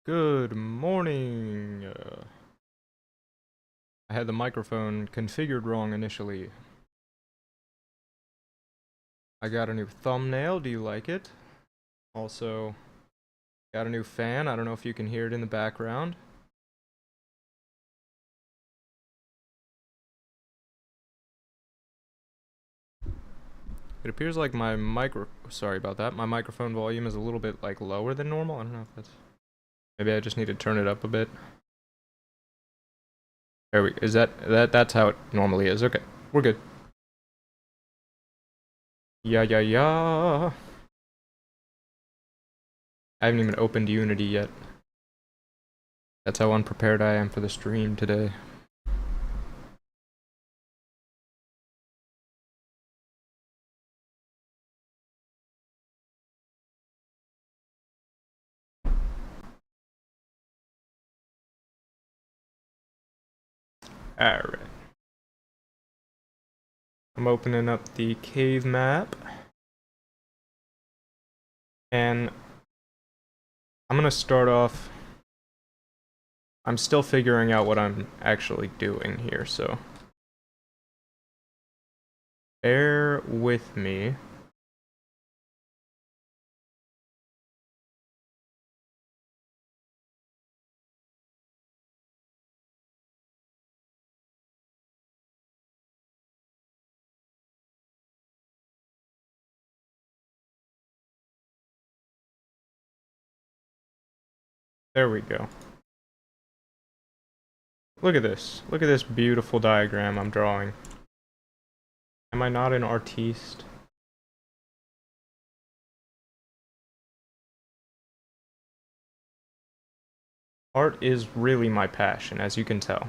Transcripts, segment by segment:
Good morning. I had the microphone configured wrong initially. I got a new thumbnail. Do you like it? Also, got a new fan. I don't know if you can hear it in the background. It appears like my sorry about that. My microphone volume is a little bit like lower than normal. I don't know if that's maybe I just need to turn it up a bit. There we is that's how it normally is. Okay. We're good. Yeah. I haven't even opened Unity yet. That's how unprepared I am for the stream today. Alright. I'm opening up the cave map. And I'm gonna start off. I'm still figuring out what I'm actually doing here, so bear with me. There we go. Look at this. Look at this beautiful diagram I'm drawing. Am I not an artiste? Art is really my passion, as you can tell.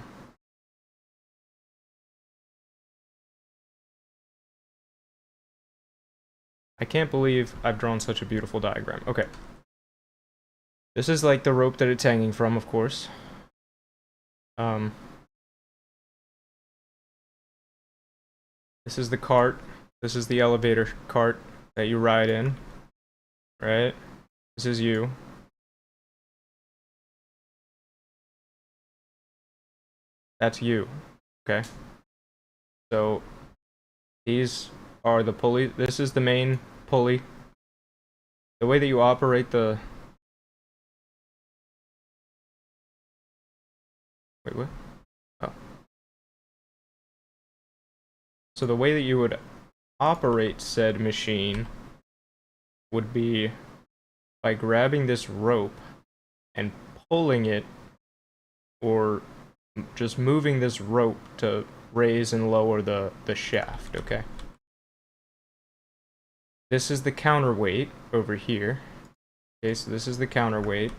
I can't believe I've drawn such a beautiful diagram. Okay. This is like the rope that it's hanging from, of course. This is the cart. This is the elevator cart that you ride in. Right? This is you. That's you. Okay. So these are the pulley. This is the main pulley. The way that you operate the... Wait, what? Oh. So the way that you would operate said machine would be by grabbing this rope and pulling it, or just moving this rope to raise and lower the shaft, okay? This is the counterweight over here. Okay, so this is the counterweight.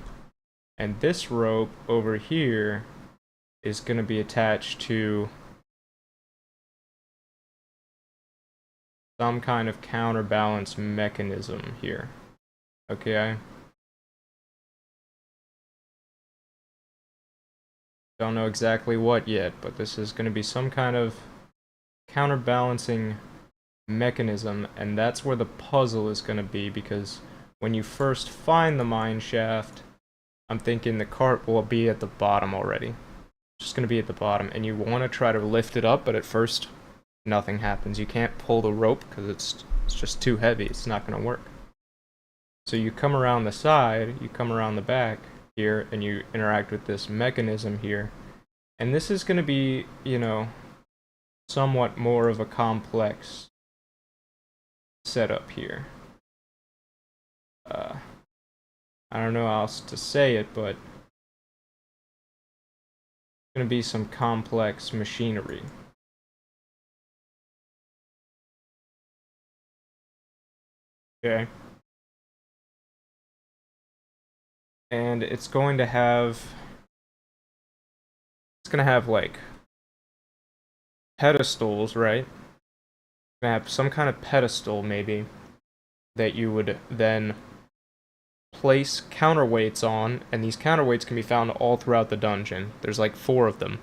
And this rope over here is going to be attached to some kind of counterbalance mechanism here. Okay, I don't know exactly what yet, but this is going to be some kind of counterbalancing mechanism, and that's where the puzzle is going to be, because when you first find the mine shaft, I'm thinking the cart will be at the bottom already. It's just going to be at the bottom, and you want to try to lift it up, but at first nothing happens. You can't pull the rope because it's just too heavy. It's not going to work. So you come around the side, you come around the back here, and you interact with this mechanism here. And this is going to be, you know, somewhat more of a complex setup here. I don't know how else to say it, but it's going to be some complex machinery. Okay. And it's going to have like pedestals, right? It's going to have some kind of pedestal maybe that you would then place counterweights on, and these counterweights can be found all throughout the dungeon. There's like 4 of them.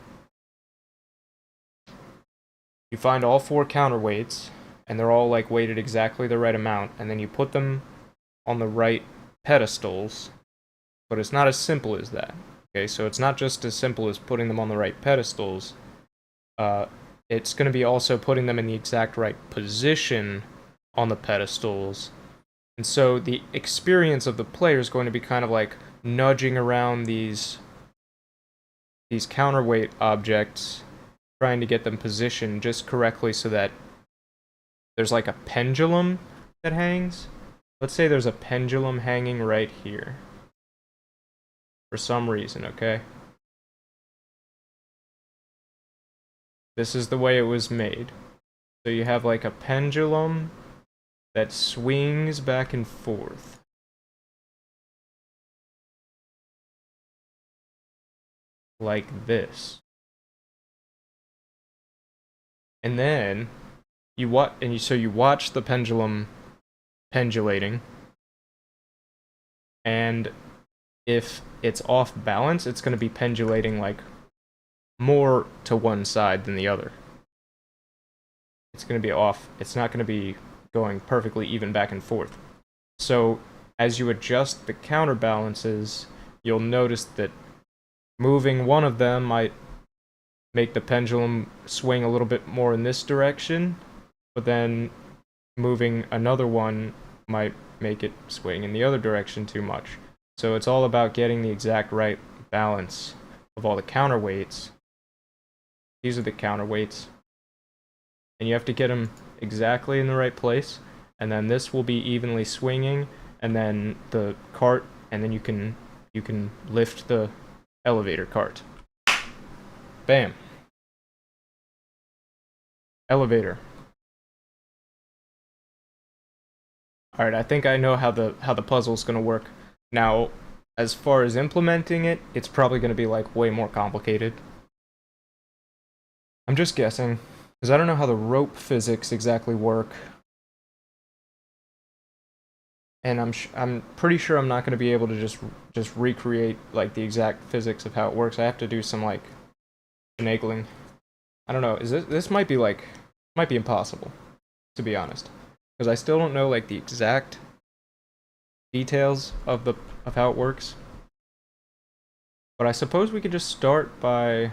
You find all 4 counterweights, and they're all like weighted exactly the right amount, and then you put them on the right pedestals, but it's not as simple as that. Okay, so it's not just as simple as putting them on the right pedestals. It's going to be also putting them in the exact right position on the pedestals. And so the experience of the player is going to be kind of like nudging around these counterweight objects, trying to get them positioned just correctly so that there's like a pendulum that hangs. Let's say there's a pendulum hanging right here. For some reason, okay? This is the way it was made. So you have like a pendulum that swings back and forth. Like this. And then you watch the pendulum pendulating, and if it's off balance, it's going to be pendulating like more to one side than the other. It's going to be off. It's not going to be going perfectly even back and forth. So as you adjust the counterbalances, you'll notice that moving one of them might make the pendulum swing a little bit more in this direction, but then moving another one might make it swing in the other direction too much. So it's all about getting the exact right balance of all the counterweights. These are the counterweights. And you have to get them exactly in the right place, and then this will be evenly swinging, and then the cart, and then you can lift the elevator cart. Bam. Elevator. Alright, I think I know how the puzzle's gonna work. Now, as far as implementing it, it's probably gonna be like way more complicated. I'm just guessing, because I don't know how the rope physics exactly work. And I'm pretty sure I'm not gonna be able to just recreate like the exact physics of how it works. I have to do some like finagling. I don't know. This might be impossible, to be honest, because I still don't know like the exact details of how it works. But I suppose we could just start by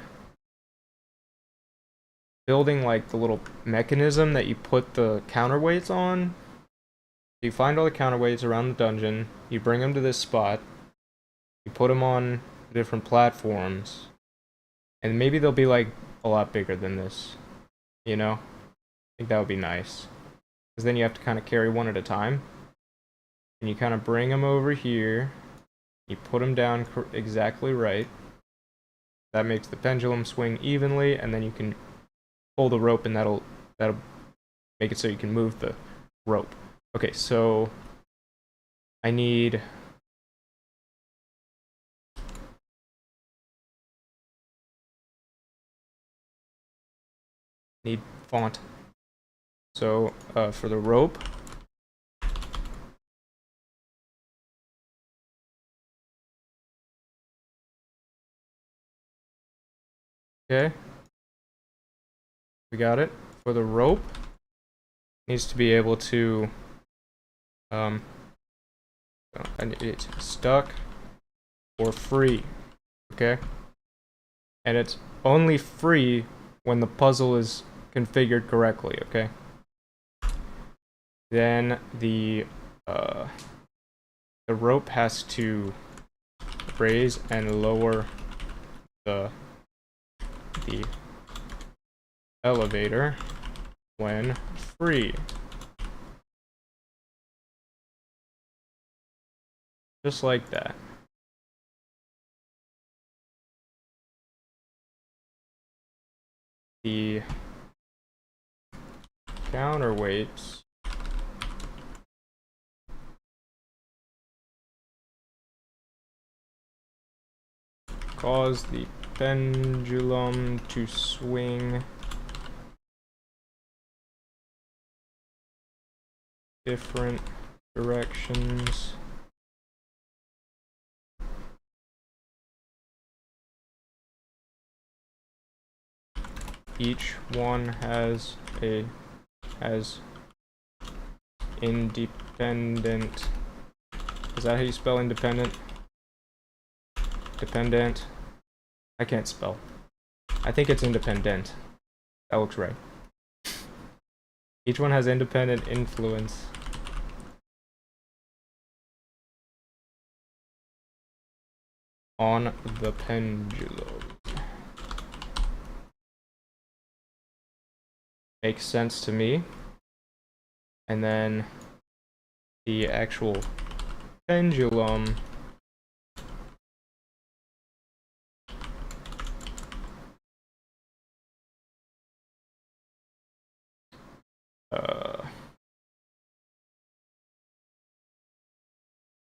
building like the little mechanism that you put the counterweights on. You find all the counterweights around the dungeon, you bring them to this spot, you put them on different platforms, and maybe they'll be like a lot bigger than this, you know? I think that would be nice. Because then you have to kind of carry one at a time. And you kind of bring them over here, you put them down exactly right. That makes the pendulum swing evenly, and then you can pull the rope, and that'll make it so you can move the rope. Okay, so I need font. So for the rope, okay, we got it. For the rope, needs to be able to and it's stuck or free, okay? And it's only free when the puzzle is configured correctly, okay? Then the rope has to raise and lower the elevator when free. Just like that. The counterweights cause the pendulum to swing different directions. Each one has independent. Is that how you spell independent? Dependent. I can't spell. I think it's independent. That looks right. Each one has independent influence. On the pendulum. Makes sense to me. And then the actual pendulum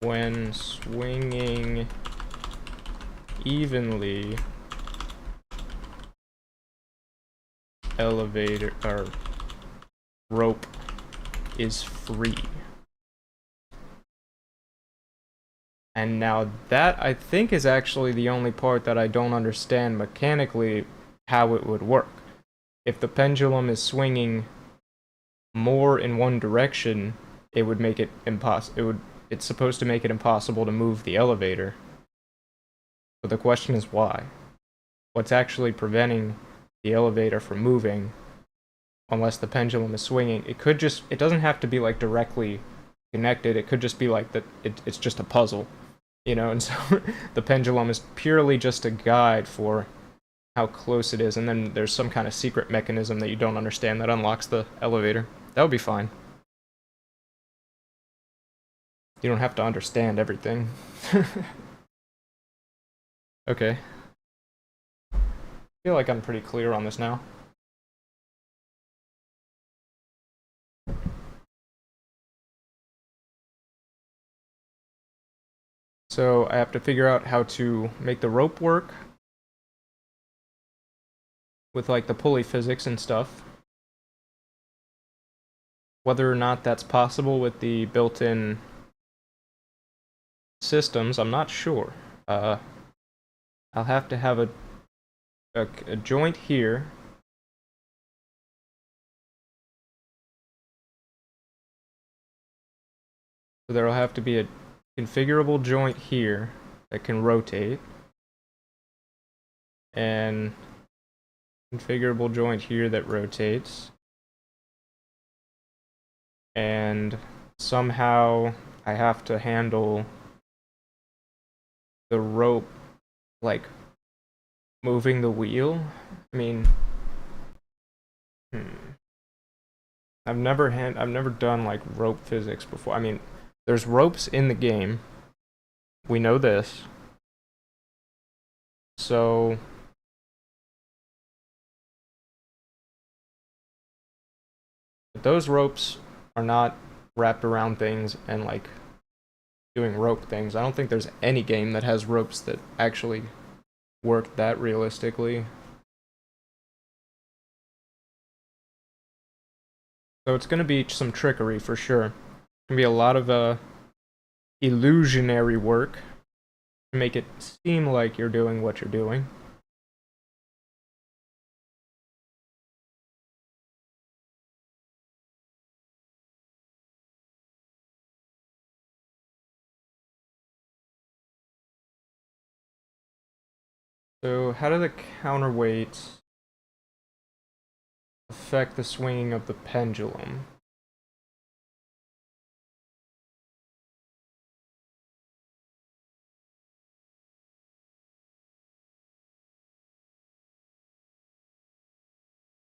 when swinging evenly, elevator or rope is free. And now that, I think, is actually the only part that I don't understand mechanically how it would work. If the pendulum is swinging more in one direction, it would make it it's supposed to make it impossible to move the elevator. But the question is why? What's actually preventing the elevator from moving unless the pendulum is swinging? It doesn't have to be like directly connected. It could just be like that it's just a puzzle, you know, and so the pendulum is purely just a guide for how close it is, and then there's some kind of secret mechanism that you don't understand that unlocks the elevator. That would be fine. You don't have to understand everything. Okay. I feel like I'm pretty clear on this now. So I have to figure out how to make the rope work with like the pulley physics and stuff. Whether or not that's possible with the built-in systems, I'm not sure. I'll have to have a joint here. So there'll have to be a configurable joint here that can rotate. And configurable joint here that rotates. And somehow I have to handle the rope like moving the wheel. I mean, I've never done like rope physics before. I mean, there's ropes in the game. We know this. So those ropes are not wrapped around things and like doing rope things. I don't think there's any game that has ropes that actually work that realistically. So it's gonna be some trickery for sure. It's gonna be a lot of illusionary work to make it seem like you're doing what you're doing. So how do the counterweights affect the swinging of the pendulum?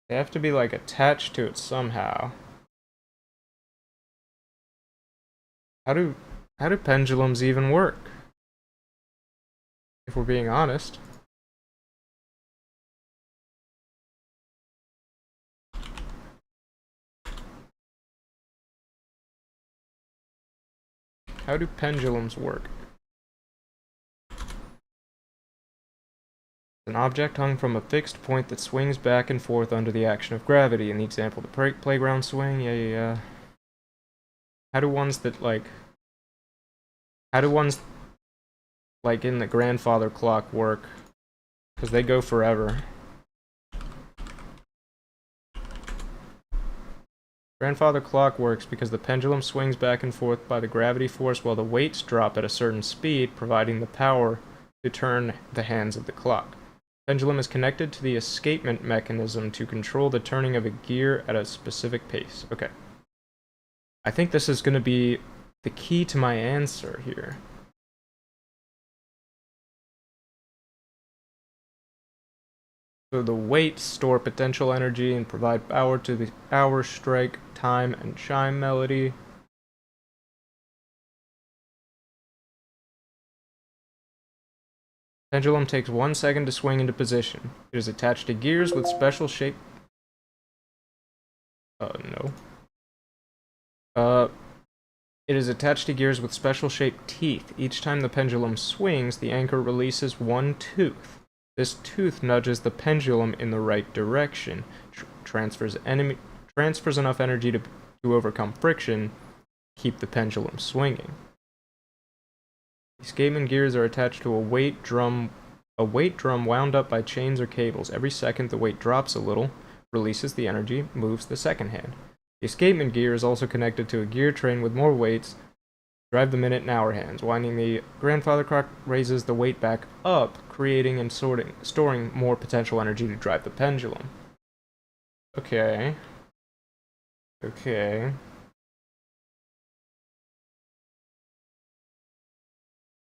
They have to be like attached to it somehow. How do pendulums even work? If we're being honest. How do pendulums work? An object hung from a fixed point that swings back and forth under the action of gravity. In the example, the playground swing, yeah. How do ones like in the grandfather clock work? Because they go forever. Grandfather clock works because the pendulum swings back and forth by the gravity force while the weights drop at a certain speed, providing the power to turn the hands of the clock. Pendulum is connected to the escapement mechanism to control the turning of a gear at a specific pace. Okay. I think this is going to be the key to my answer here. So the weights store potential energy and provide power to the hour, strike, time, and chime melody. Pendulum takes 1 second to swing into position. It is attached to gears with special shape. No. It is attached to gears with special shaped teeth. Each time the pendulum swings, the anchor releases one tooth. This tooth nudges the pendulum in the right direction, transfers enough energy to overcome friction, keep the pendulum swinging. Escapement gears are attached to a weight drum wound up by chains or cables. Every second the weight drops a little, releases the energy, moves the second hand. The escapement gear is also connected to a gear train with more weights. Drive the minute and hour hands. Winding the grandfather clock raises the weight back up, creating and storing more potential energy to drive the pendulum. Okay. Okay.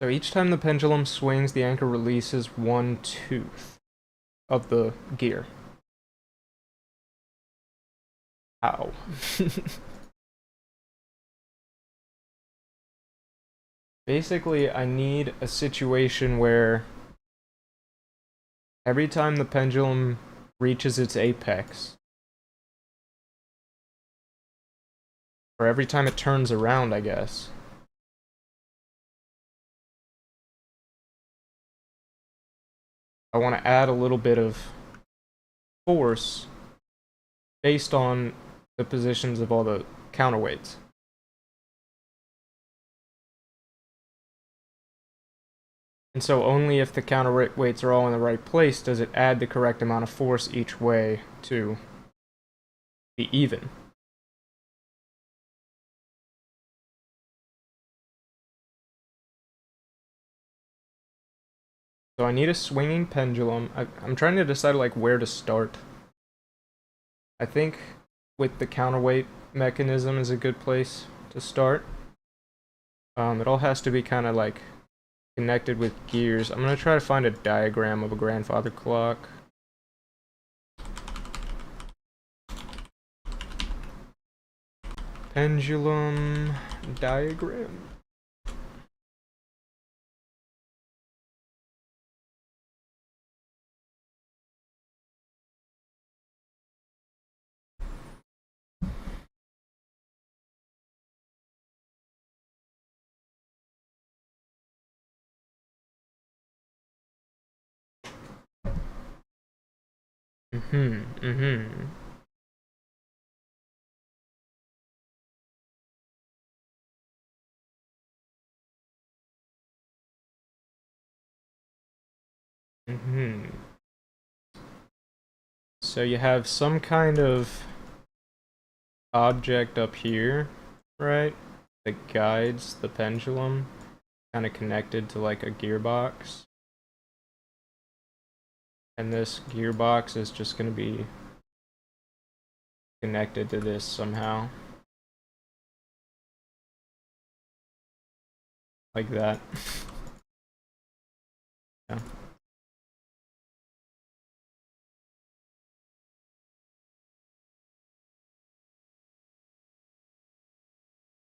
So each time the pendulum swings, the anchor releases one tooth of the gear. Ow. Basically, I need a situation where every time the pendulum reaches its apex, or every time it turns around, I guess, I want to add a little bit of force based on the positions of all the counterweights. And so only if the counterweights are all in the right place does it add the correct amount of force each way to be even. So I need a swinging pendulum. I'm trying to decide like where to start. I think with the counterweight mechanism is a good place to start. It all has to be kind of like connected with gears. I'm gonna try to find a diagram of a grandfather clock. Pendulum diagram. Mm-hmm. So you have some kind of object up here, right? That guides the pendulum, kind of connected to like a gearbox. And this gearbox is just going to be connected to this somehow. Like that. Yeah.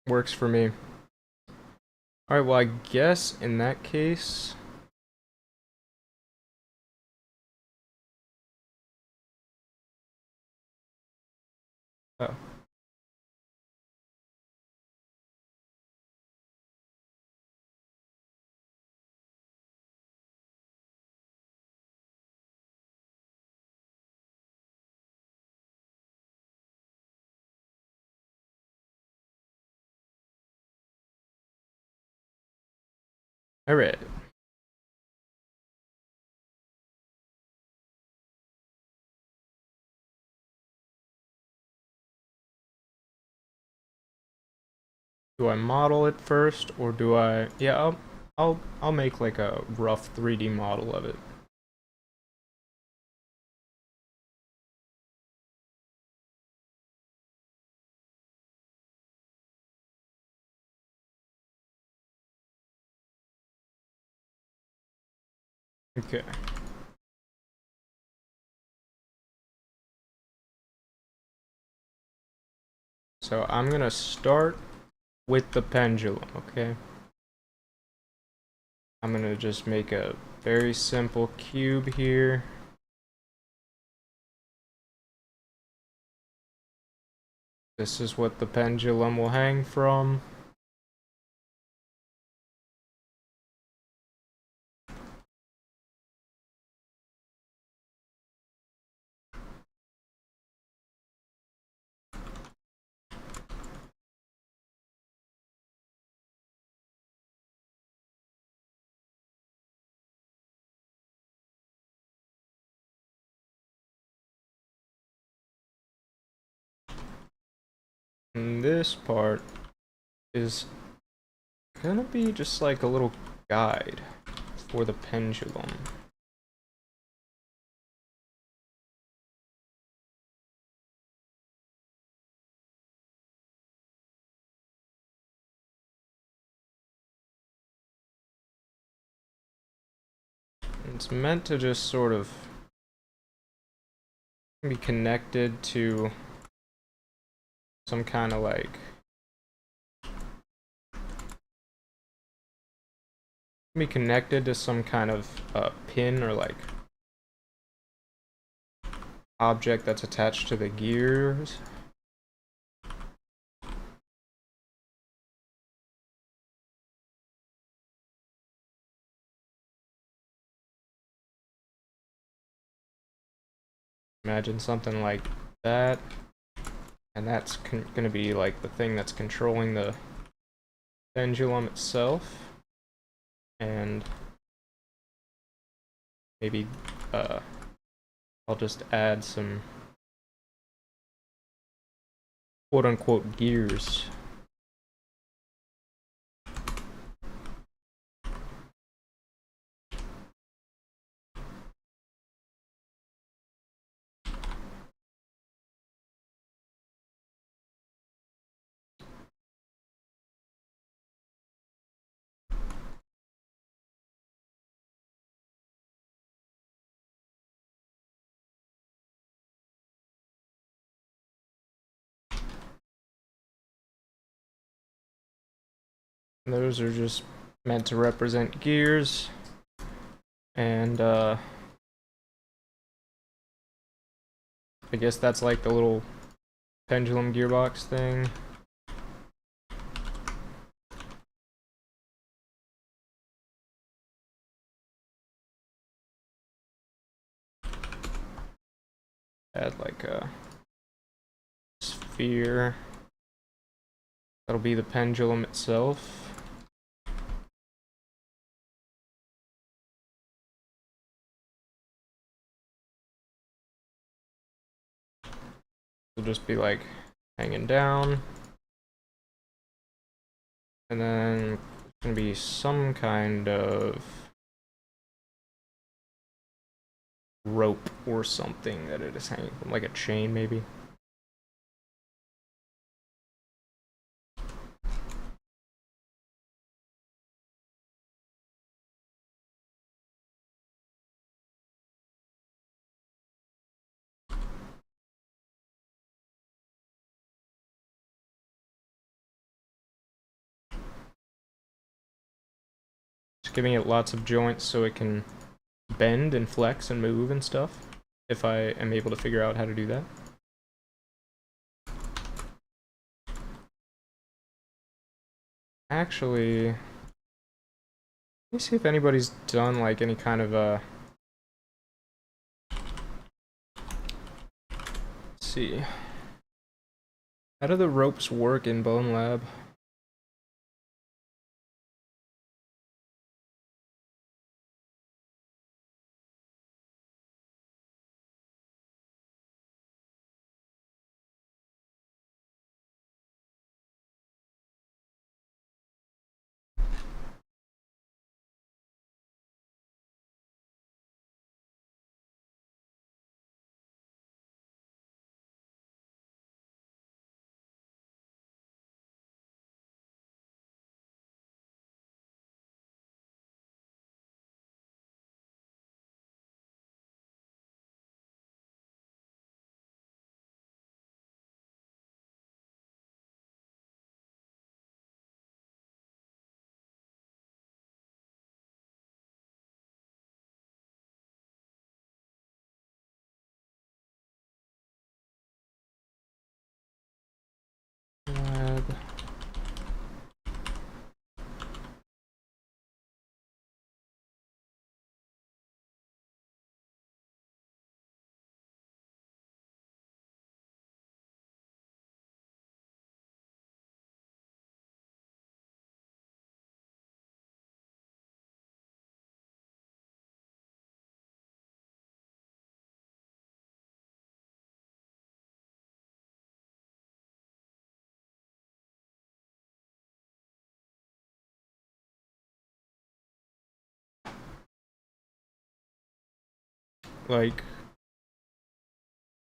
Works for me. Alright, well I guess in that case... Oh. Alright. Do I model it first, or do I... Yeah, I'll make like a rough 3D model of it. Okay. So I'm gonna start with the pendulum, okay? I'm gonna just make a very simple cube here. This is what the pendulum will hang from. And this part is gonna be just like a little guide for the pendulum. It's meant to just sort of be connected to some kind of like be connected to some kind of pin or like object that's attached to the gears. Imagine something like that, and that's gonna be like the thing that's controlling the pendulum itself, and maybe I'll just add some quote-unquote gears. Those are just meant to represent gears, and I guess that's like the little pendulum gearbox thing. Add like a sphere. That'll be the pendulum itself. It'll just be like hanging down. And then it's gonna be some kind of rope or something that it is hanging from, like a chain maybe. Just giving it lots of joints so it can bend and flex and move and stuff, if I am able to figure out how to do that. Actually, let me see if anybody's done like any kind of let's see. How do the ropes work in Bonelab? Like,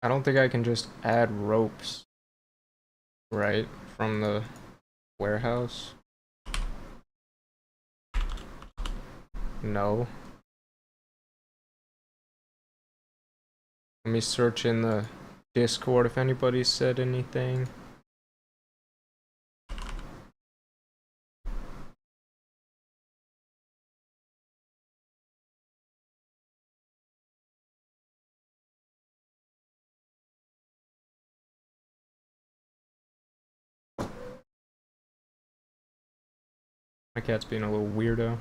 I don't think I can just add ropes, right, from the warehouse. No. Let me search in the Discord if anybody said anything. My cat's being a little weirdo.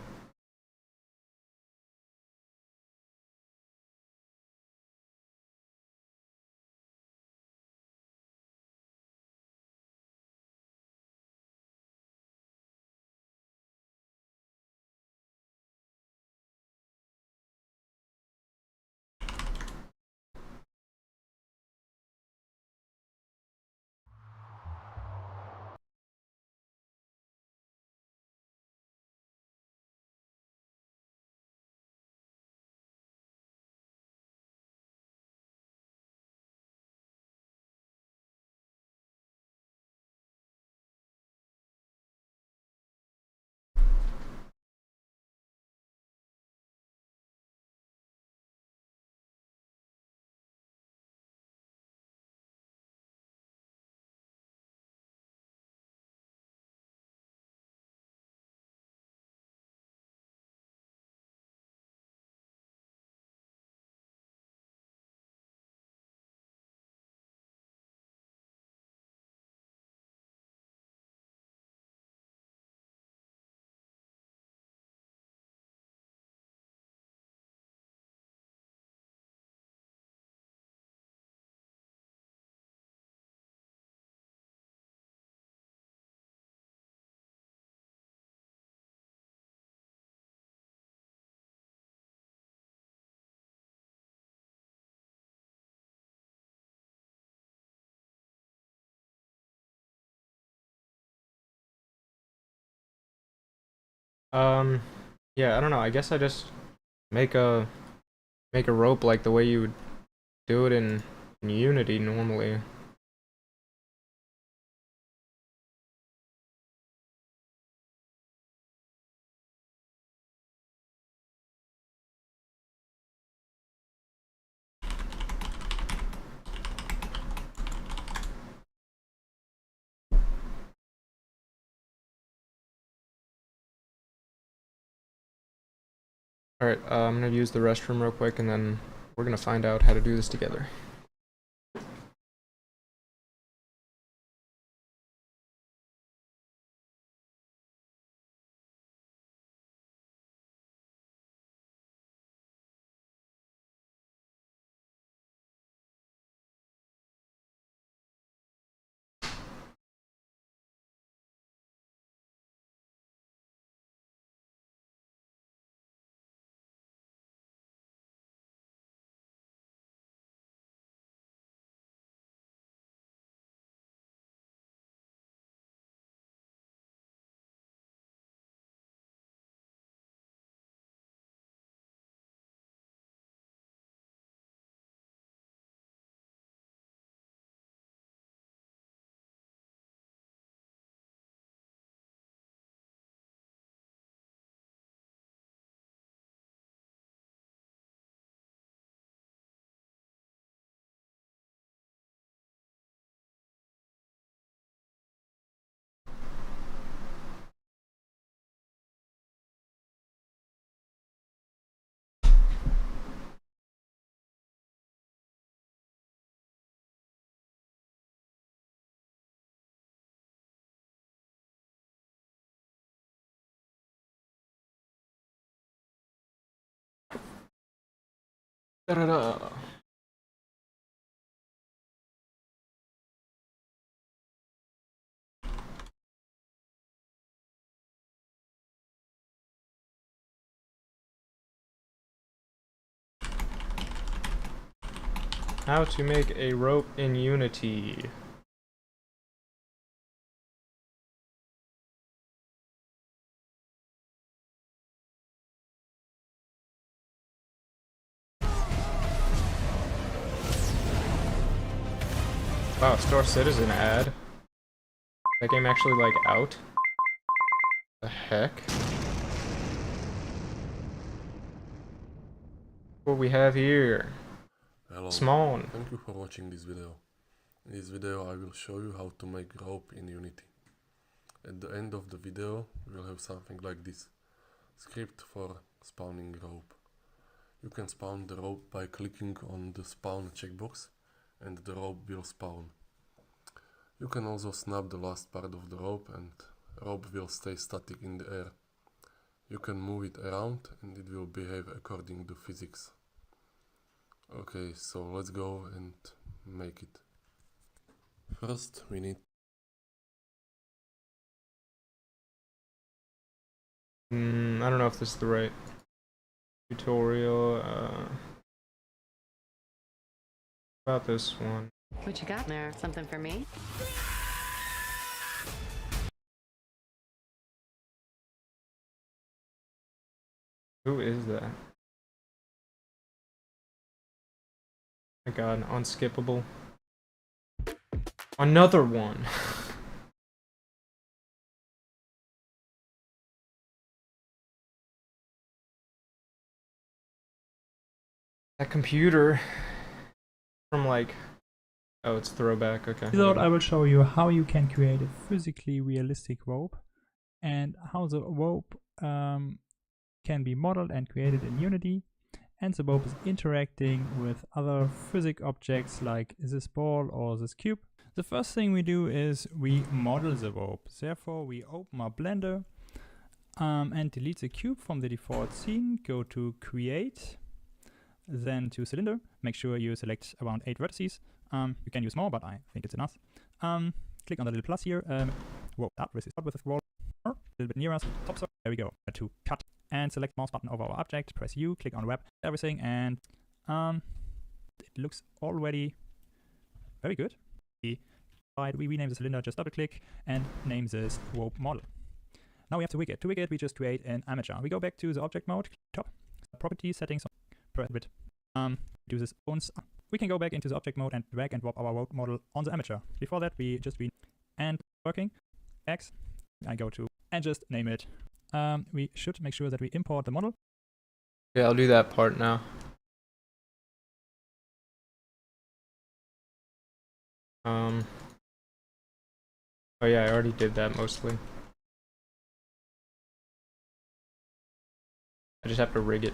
Um, yeah, I don't know. I guess I just make a make a rope like the way you would do it in Unity normally. Alright, I'm gonna use the restroom real quick and then we're gonna find out how to do this together. Da-da-da. How to make a rope in Unity. Wow, Star Citizen ad. That game actually like out? The heck? What we have here? Hello, Smawn. thank you for watching this video. In this video I will show you how to make rope in Unity. At the end of the video we will have something like this. Script for spawning rope. You can spawn the rope by clicking on the spawn checkbox and the rope will spawn. You can also snap the last part of the rope and rope will stay static in the air. You can move it around and it will behave according to physics. Okay, so let's go and make it. First we need I don't know if this is the right tutorial. About this one. What you got there? Something for me? Who is that? My god, unskippable. Another one! That computer from like... Oh, it's throwback, okay. In this episode, I will show you how you can create a physically realistic rope and how the rope can be modeled and created in Unity, and the rope is interacting with other physics objects like this ball or this cube. The first thing we do is we model the rope. Therefore, we open our Blender and delete the cube from the default scene. Go to Create, then to Cylinder. Make sure you select around 8 vertices. You can use more, but I think it's enough. Click on the little plus here. Whoa, that with the wall. A little bit nearer. Top side. There we go. To cut and select mouse button over our object. Press U. Click on wrap everything, and it looks already very good. We rename the cylinder. Just double click and name this rope model. Now we have to rig it. To rig it, we just create an armature. We go back to the object mode. Top property settings. Press it. Do this once. We can go back into the object mode and drag and drop our rope model on the armature. Before that, we just and working X. I go to and just name it. We should make sure that we import the model. Yeah, I'll do that part now. Oh yeah, I already did that mostly. I just have to rig it.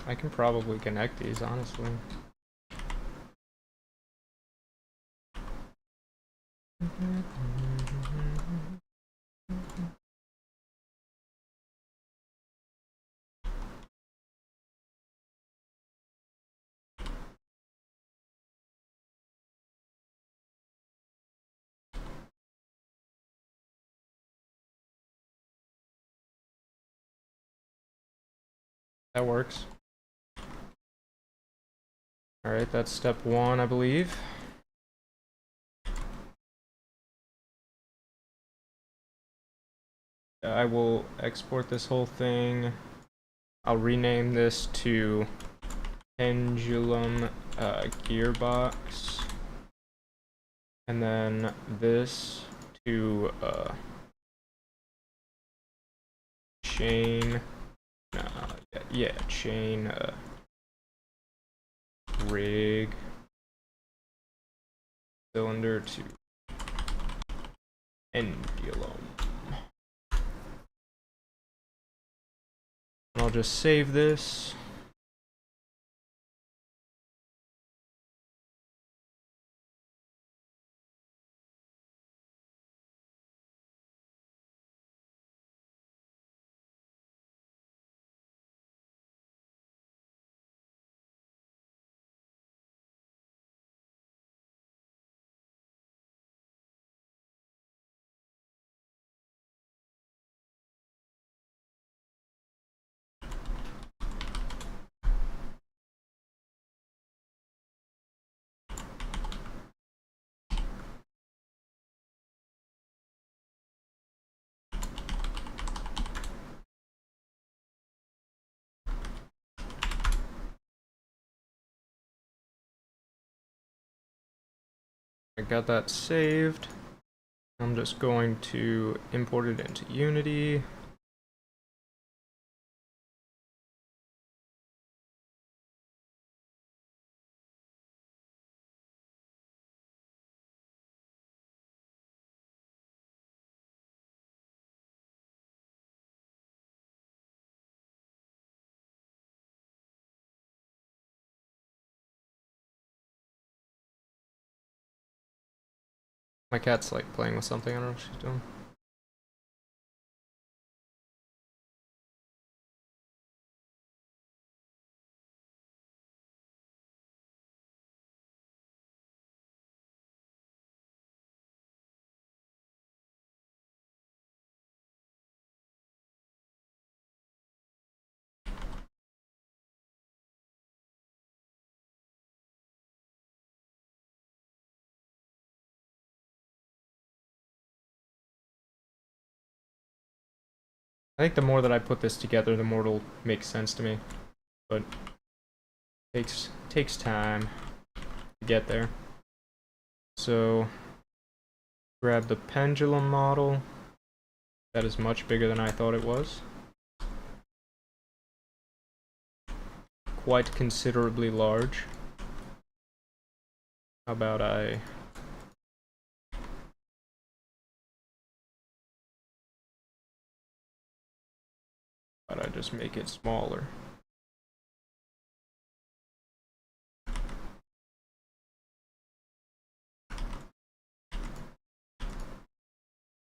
I can probably connect these, honestly. That works. Alright, that's step 1, I believe. I will export this whole thing. I'll rename this to Pendulum Gearbox. And then this to chain. Chain rig cylinder to pendulum. And I'll just save this. I got that saved. I'm just going to import it into Unity. My cat's like playing with something, I don't know what she's doing. I think the more that I put this together, the more it'll make sense to me. But takes time to get there. So grab the pendulum model. That is much bigger than I thought it was. Quite considerably large. How about I just make it smaller?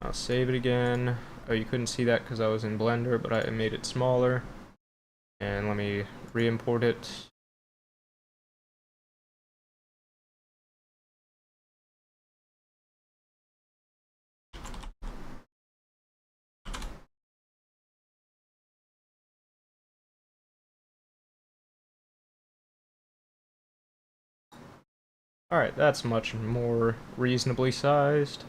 I'll save it again. Oh, you couldn't see that because I was in Blender, but I made it smaller. And let me re-import it. Alright, that's much more reasonably sized.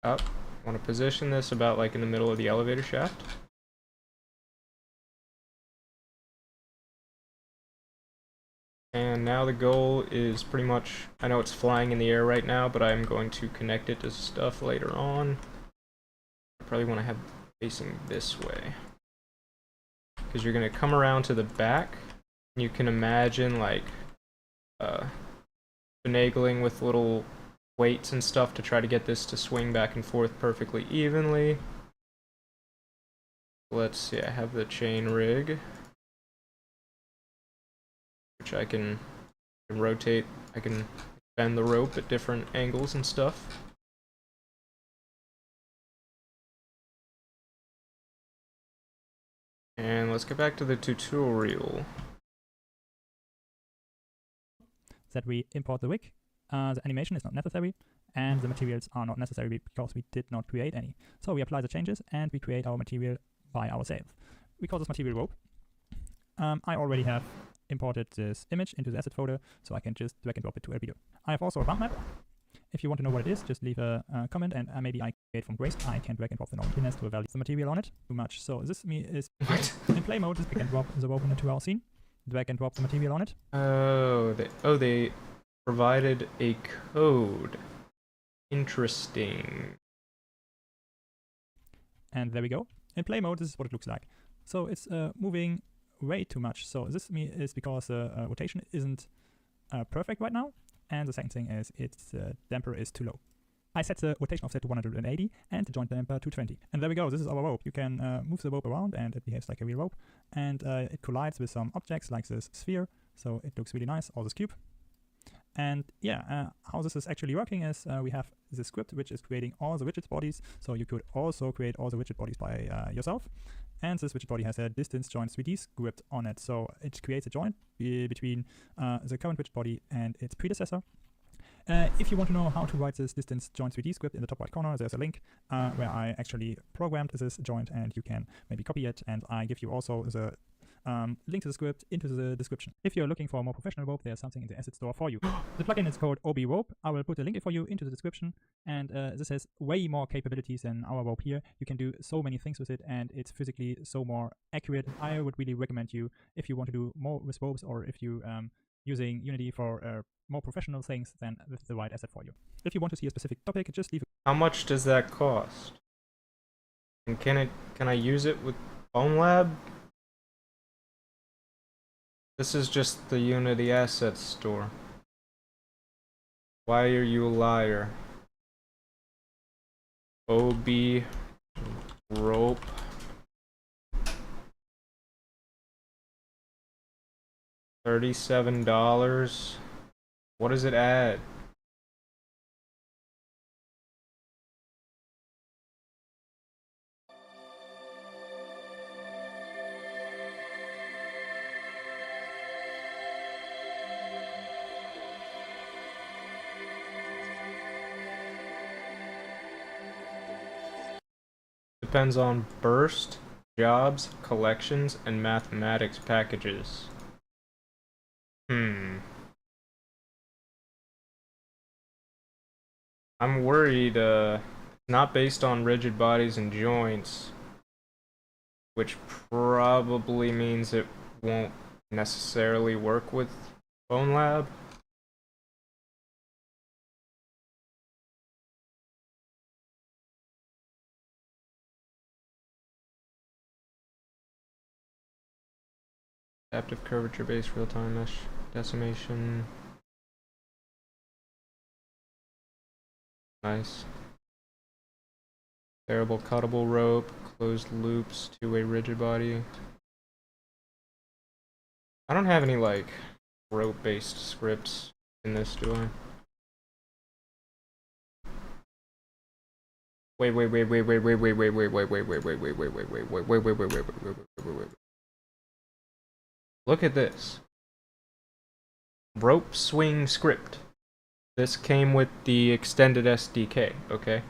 Up. I want to position this about like in the middle of the elevator shaft. And now the goal is pretty much, I know it's flying in the air right now, but I'm going to connect it to stuff later on. I probably want to have it facing this way. Because you're going to come around to the back, and you can imagine like finagling with little weights and stuff to try to get this to swing back and forth perfectly evenly. Let's see, I have the chain rig, which I can rotate. I can bend the rope at different angles and stuff. And let's get back to the tutorial. That we import the wig. The animation is not necessary, and the materials are not necessary because we did not create any. So we apply the changes and we create our material by ourselves. We call this material rope. I already have imported this image into the asset folder, so I can just drag and drop it to LBO. I have also a round map. If you want to know what it is, just leave a comment, and maybe I create from grace. I can drag and drop the node to a value. The material on it, too much. So this is in play mode. Just drag and drop the rope into our scene. Drag and drop the material on it. They provided a code. Interesting. And there we go. In play mode, this is what it looks like. So it's moving way too much. So this is because the rotation isn't perfect right now. And the second thing is its damper is too low. I set the rotation offset to 180 and the joint damper to 20. And there we go, this is our rope. You can move the rope around and it behaves like a real rope. And it collides with some objects like this sphere, so it looks really nice, or this cube. And yeah, how this is actually working is we have this script which is creating all the widget bodies, so you could also create all the widget bodies by yourself. And this widget body has a distance joint 3D script on it, so it creates a joint between the current widget body and its predecessor. If you want to know how to write this distance joint 3D script, in the top right corner there's a link where I actually programmed this joint, and you can maybe copy it, and I give you also the link to the script into the description. If you're looking for a more professional rope, there's something in the asset store for you. The plugin is called OB Rope. I will put a link for you into the description, and this has way more capabilities than our rope here. You can do so many things with it, and it's physically so more accurate. I would really recommend you, if you want to do more with ropes, or if you using Unity for more professional things, then this is the right asset for you. If you want to see a specific topic, just leave. How much does that cost? And can I use it with Bonelab? This is just the Unity Assets store. Why are you a liar? OB rope. $37. What does it add? Depends on burst, jobs, collections, and mathematics packages. I'm worried, not based on rigid bodies and joints, which probably means it won't necessarily work with Bonelab. Adaptive curvature-based real-time mesh decimation. Nice. Variable cuttable rope, closed loops, two-way rigid body. I don't have any, like, rope-based scripts in this, do I? Wait. Look at this. Rope swing script. This came with the extended SDK, okay?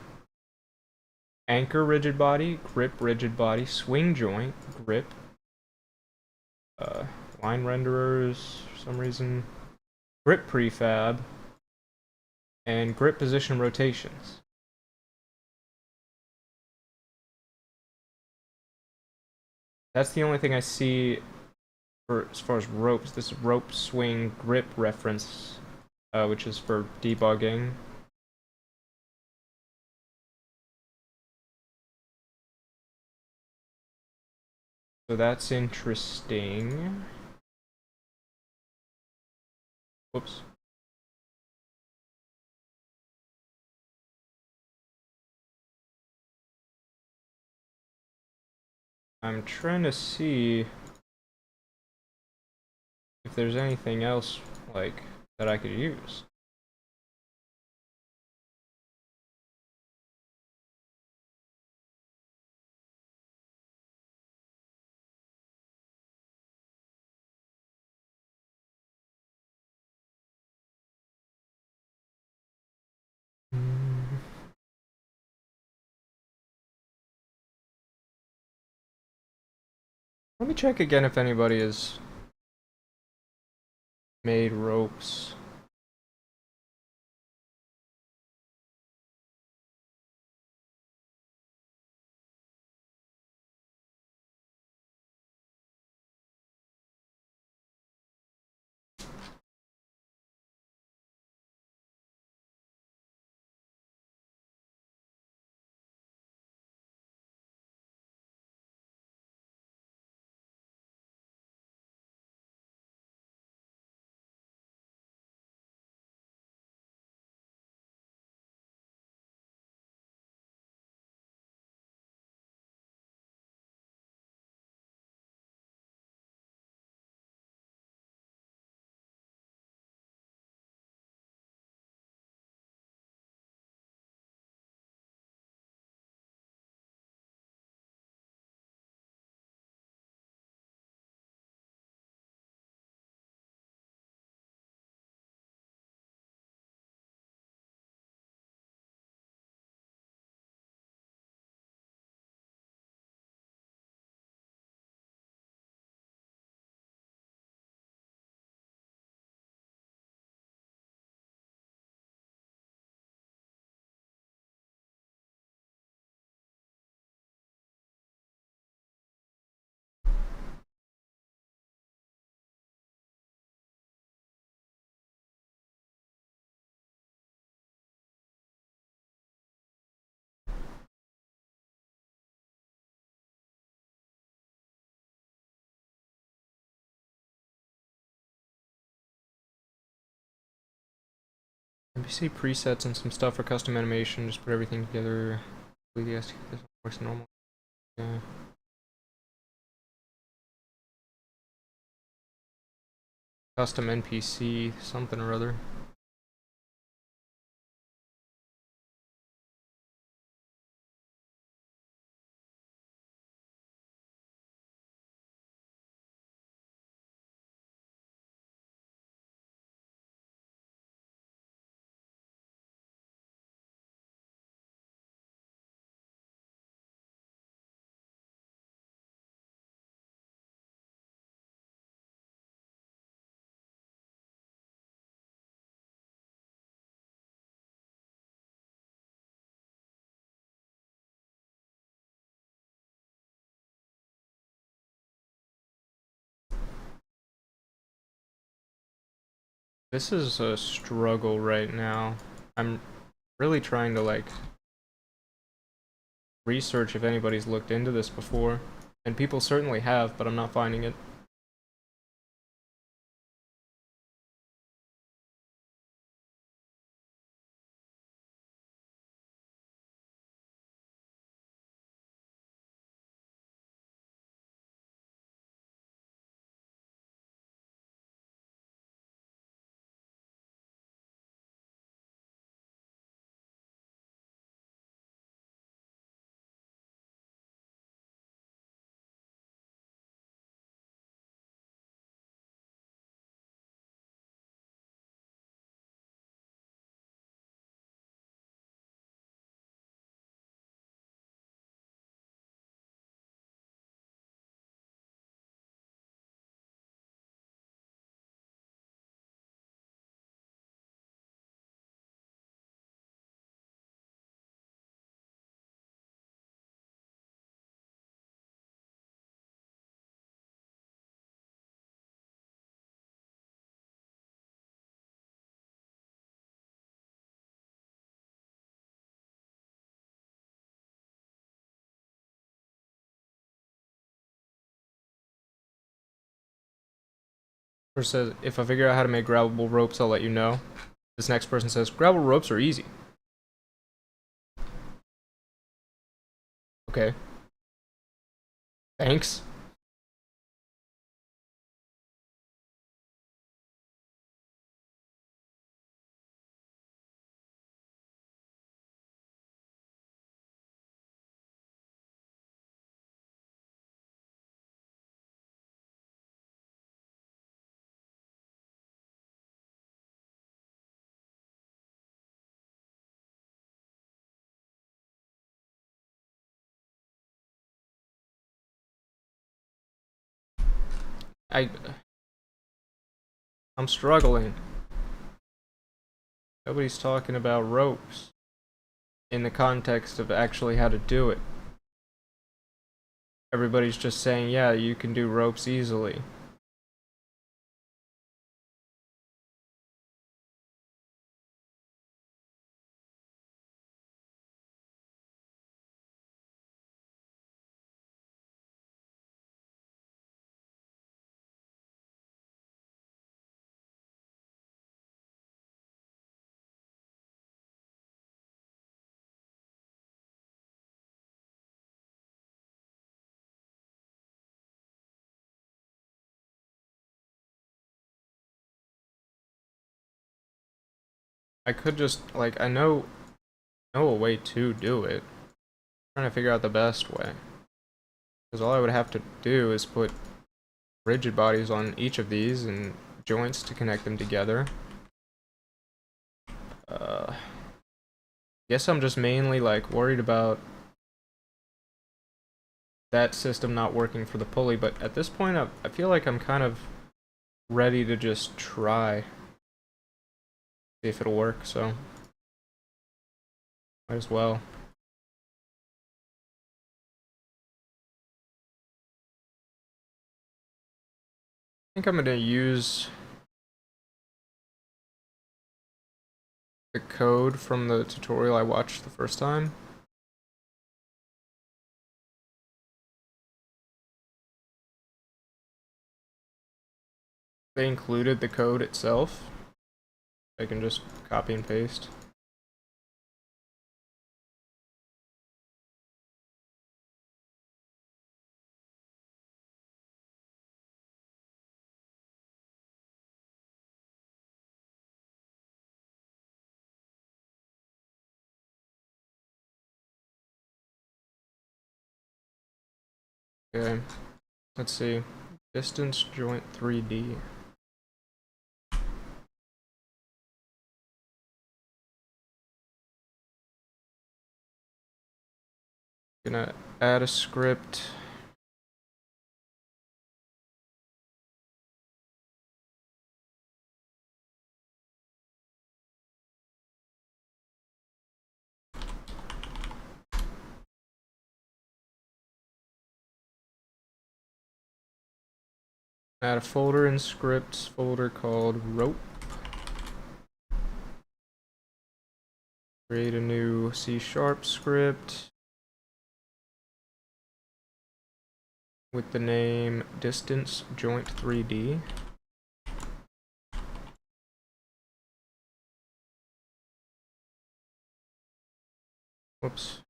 Anchor rigid body, grip rigid body, swing joint, grip, line renderers for some reason, grip prefab, and grip position rotations. That's the only thing I see for as far as ropes. This rope swing grip reference, which is for debugging. So that's interesting. Whoops. I'm trying to see if there's anything else, like, that I could use. Let me check again if anybody has made ropes. NPC presets and some stuff for custom animation. Just put everything together. This works normal. Yeah. Custom NPC, something or other. This is a struggle right now. I'm really trying to like research if anybody's looked into this before, and people certainly have, but I'm not finding it. First says, if I figure out how to make grabbable ropes, I'll let you know. This next person says, grabbable ropes are easy. Okay. Thanks. I'm struggling. Nobody's talking about ropes in the context of actually how to do it. Everybody's just saying, yeah, you can do ropes easily. I could just, like, I know a way to do it. I'm trying to figure out the best way. Because all I would have to do is put rigid bodies on each of these and joints to connect them together. Guess I'm just mainly like worried about that system not working for the pulley, but at this point I feel like I'm kind of ready to just try. See if it'll work, so might as well. I think I'm gonna use the code from the tutorial I watched the first time. They included the code itself. I can just copy and paste. Okay, let's see. Distance joint 3D. Gonna add a script. Add a folder in scripts folder called rope. Create a new C# script with the name distance joint 3D. Whoops.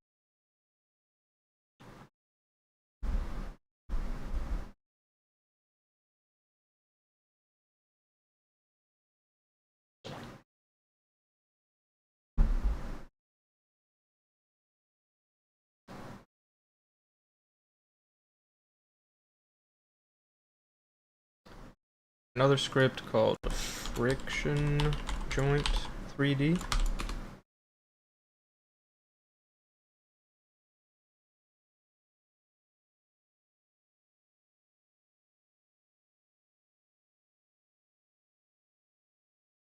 Another script called friction joint 3D.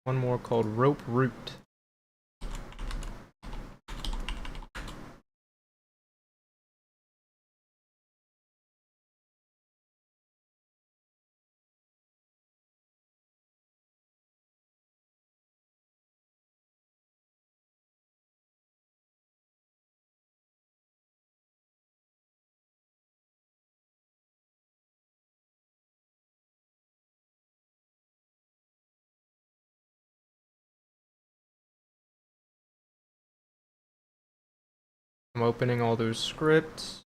One more called rope root. I'm opening all those scripts,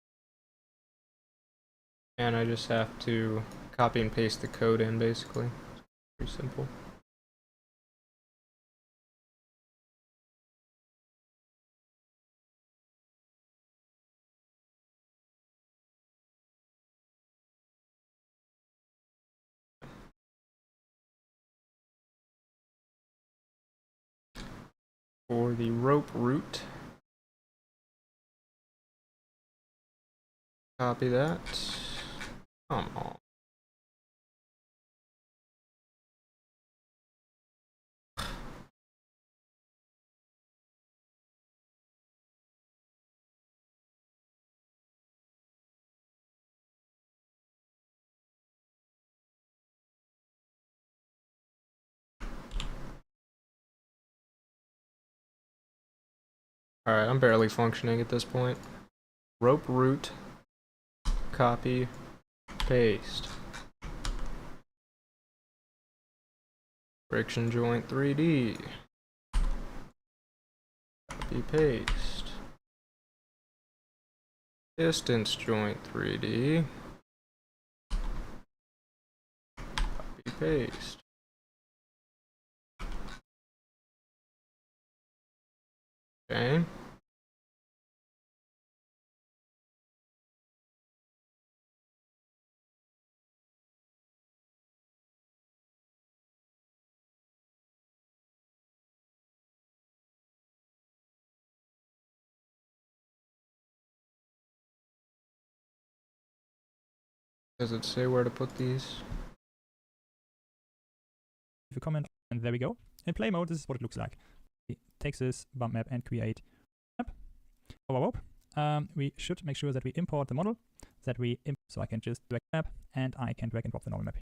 and I just have to copy and paste the code in, basically. Pretty simple. For the rope root, copy that. Come on. Alright, I'm barely functioning at this point. Rope root, copy, paste. Friction joint 3D. Copy, paste. Distance joint 3D. Copy, paste. Okay. Does it say where to put these? Leave a comment, and there we go. In play mode, this is what it looks like. We take this bump map and create a map. Our rope. We should make sure that we import the model, so I can just drag the map, and I can drag and drop the normal map.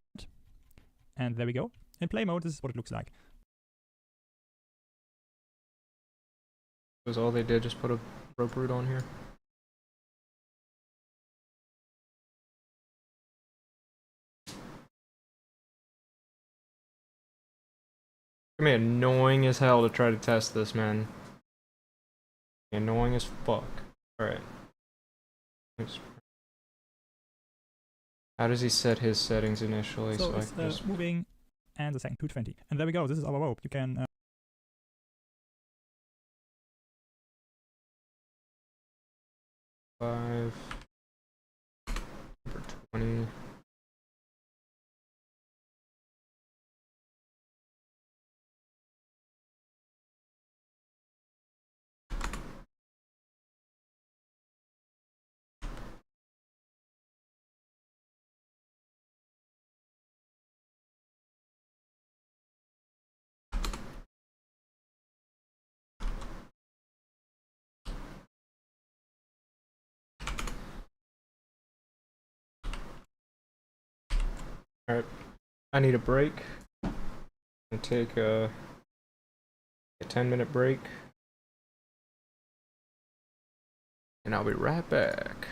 And there we go. In play mode, this is what it looks like. Was all they did, just put a rope root on here? gonna be annoying as hell to try to test this, man. Annoying as fuck. Alright. How does he set his settings initially? So I it's can just... moving and the second 220. And there we go. This is our rope. You can 5 over 20. Alright, I need a break. I'm gonna take a 10-minute break. And I'll be right back.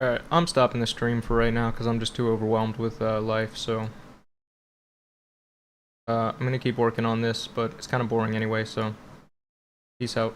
Alright, I'm stopping the stream for right now because I'm just too overwhelmed with life, so... I'm gonna keep working on this, but it's kind of boring anyway, so... Peace out.